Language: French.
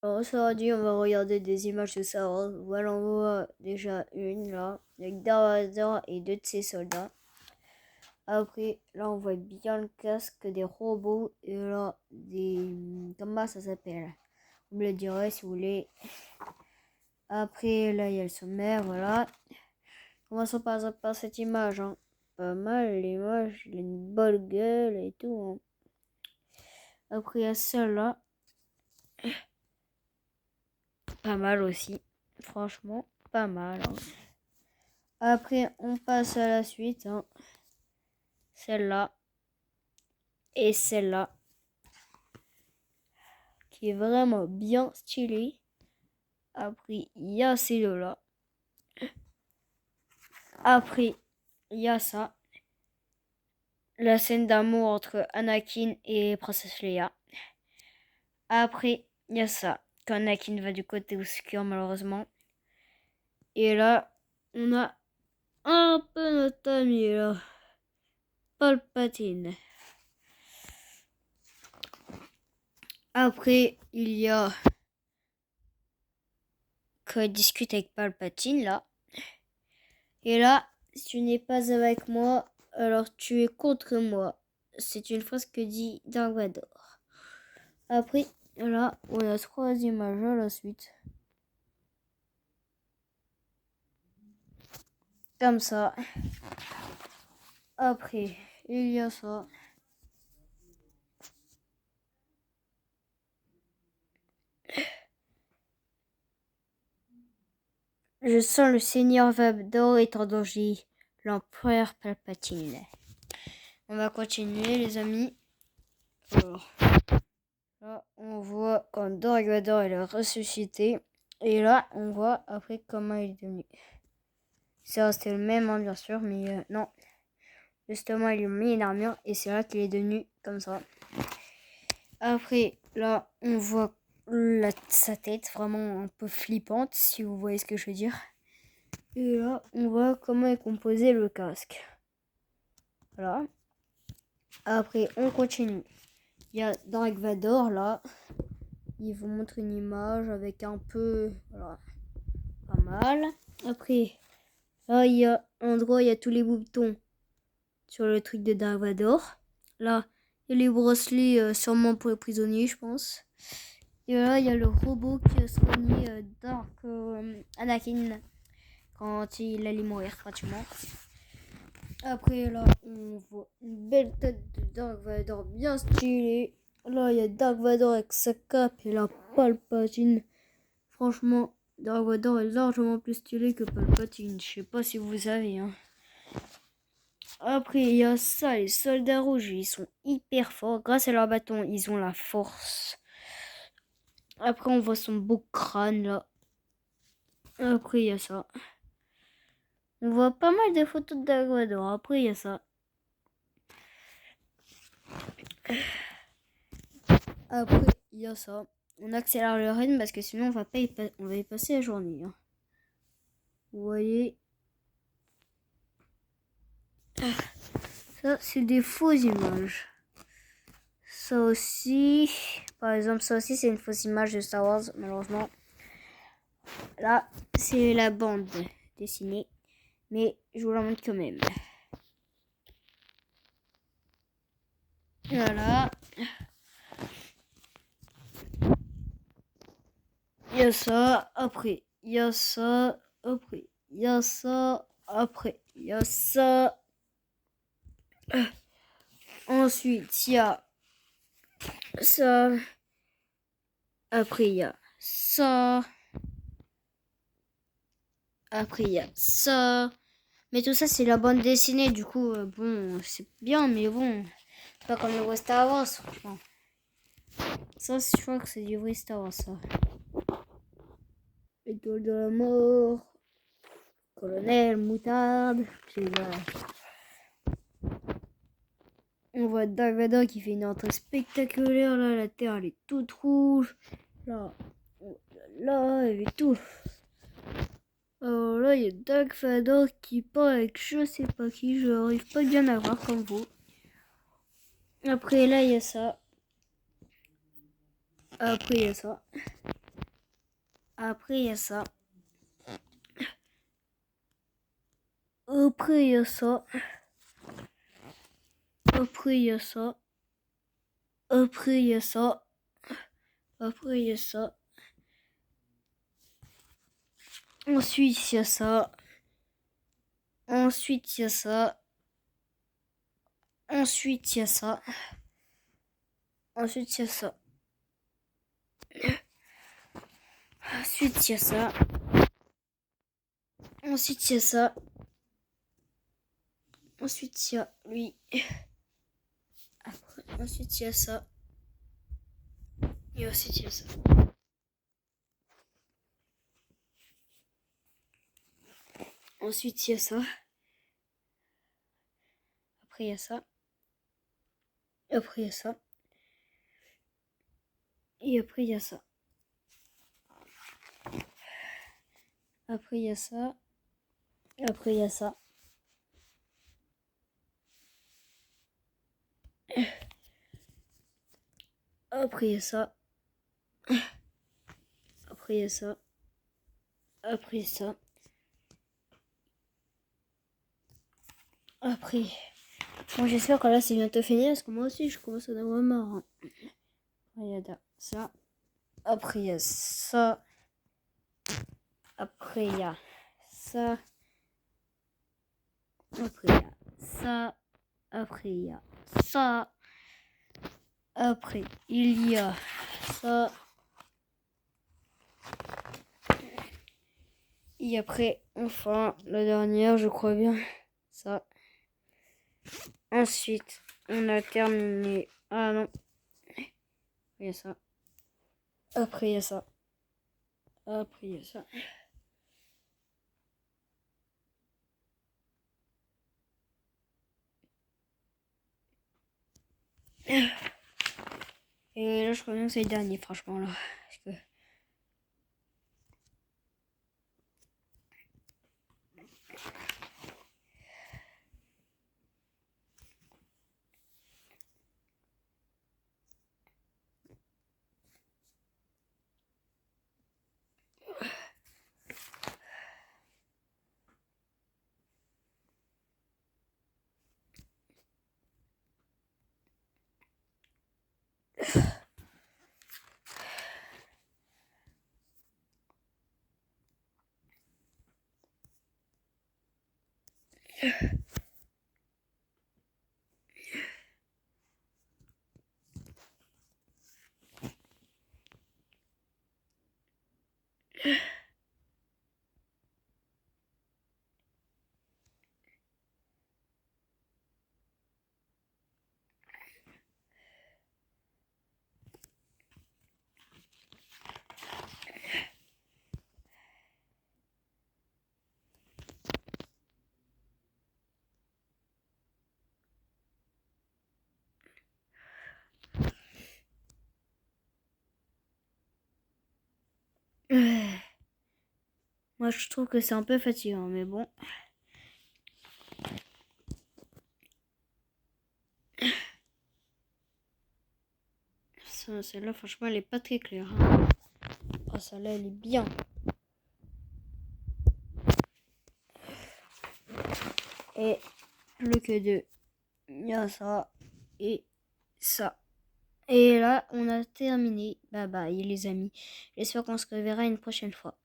Alors, ça dit, on va regarder des images de Star Wars. Voilà, on voit déjà une là, avec Darth Vader et deux de ses soldats. Après, là, on voit bien le casque des robots et là, des. Comment ça s'appelle? Vous me le direz si vous voulez. Après, là, il y a le sommaire, voilà. Commençons par cette image, hein. Pas mal, l'image, il a une bonne gueule et tout, hein. Après, il y a celle-là. Pas mal aussi. Franchement, pas mal, hein. Après, on passe à la suite, hein. Celle-là. Et celle-là. Qui est vraiment bien stylée. Après, il y a ces deux-là. Après, il y a ça. La scène d'amour entre Anakin et Princesse Leia. Après, il y a ça. Quand Anakin va du côté obscur, malheureusement. Et là, on a un peu notre ami, là. Palpatine. Après, il y a quand il discute avec Palpatine, là. Et là, si tu n'es pas avec moi, alors tu es contre moi. C'est une phrase que dit Dark Vador. Après, là, on a 3 images à la suite. Comme ça. Après, il y a ça. Je sens le Seigneur Vador est en danger. L'empereur Palpatine. On va continuer, les amis. Alors, là, on voit quand Dark Vador est ressuscité. Et là, on voit après comment il est devenu. C'est resté le même, hein, bien sûr, mais non. Justement, il lui a mis une armure et c'est là qu'il est devenu comme ça. Après, là, on voit sa tête vraiment un peu flippante, si vous voyez ce que je veux dire. Et là, on voit comment est composé le casque. Voilà. Après, on continue. Il y a Dark Vador, là. Il vous montre une image avec un peu... Voilà. Pas mal. Après, là, il y a un endroit, il y a tous les boutons sur le truc de Dark Vador. Là, il y a les bracelets, sûrement pour les prisonniers, je pense. Et là, il y a le robot qui a soigné Anakin quand il allait mourir, pratiquement. Après, là, on voit une belle tête de Dark Vador bien stylée. Là, il y a Dark Vador avec sa cape et la Palpatine. Franchement, Dark Vador est largement plus stylé que Palpatine. Je sais pas si vous savez, hein. Après, il y a ça, les soldats rouges, ils sont hyper forts. Grâce à leur bâton, ils ont la force. Après, on voit son beau crâne, là. Après, il y a ça. On voit pas mal de photos de Dark Vador. Après, il y a ça. Après, il y a ça. On accélère le rythme parce que sinon, on va y passer la journée, hein. Vous voyez. Ça, c'est des fausses images. Ça aussi, par exemple, ça aussi, c'est une fausse image de Star Wars, malheureusement. Là, c'est la bande dessinée, mais je vous la montre quand même. Voilà. Il y a ça, après, il y a ça, après, il y a ça, après, il y a ça. Ensuite, il y a ça. Après, il y a ça. Après, il y a ça. Mais tout ça, c'est la bande dessinée. Du coup, bon, c'est bien, mais bon. C'est pas comme le vrai Star Wars, franchement. Ça, je crois que c'est du vrai Star Wars, ça. Étoile de la mort. Colonel, moutarde. Puis voilà. On voit Dark Vador qui fait une entrée spectaculaire. Là, la terre, elle est toute rouge. Là, là, elle est tout. Alors là, il y a Dark Vador qui parle avec je sais pas qui. Je n'arrive pas bien à voir comme vous. Après, là, il y a ça. Après, il y a ça. Après, il y a ça. Après, il y a ça. Après, il y a ça. Après, il y a ça. Après, il y a ça. Ensuite, il y a ça. Ensuite, il y a ça. Ensuite, il y a ça. Ensuite, il y a ça. Ensuite, il y a ça. Ensuite, il y a ça. Ensuite, il y a lui. Après, ensuite, il y a ça. Et ensuite, il y a ça. Ensuite, il y a ça. Après, il y a ça. Après, il y a ça. Et après, il y a ça. Après, il y a ça. Après, il y a ça. Après, il y a ça. Après, il y a ça. Après, il y a ça. Après. Bon, j'espère que là, c'est bientôt fini parce que moi aussi, je commence à en avoir marre. Hein. Il y a ça. Après, il y a ça. Après, il y a ça. Après, il y a ça. Après, il y a ça. Après, il y a ça. Et après, enfin, la dernière, je crois bien, ça. Ensuite, on a terminé. Ah non. Il y a ça. Après, il y a ça. Après, il y a ça. Et là, je crois bien que c'est le dernier, franchement, là. Parce que... Moi, je trouve que c'est un peu fatigant, mais bon. Celle-là, franchement, elle est pas très claire. Hein. Oh, celle-là, elle est bien. Et plus que deux. Il y a ça et ça. Et là, on a terminé. Bye bye, les amis. J'espère qu'on se reverra une prochaine fois.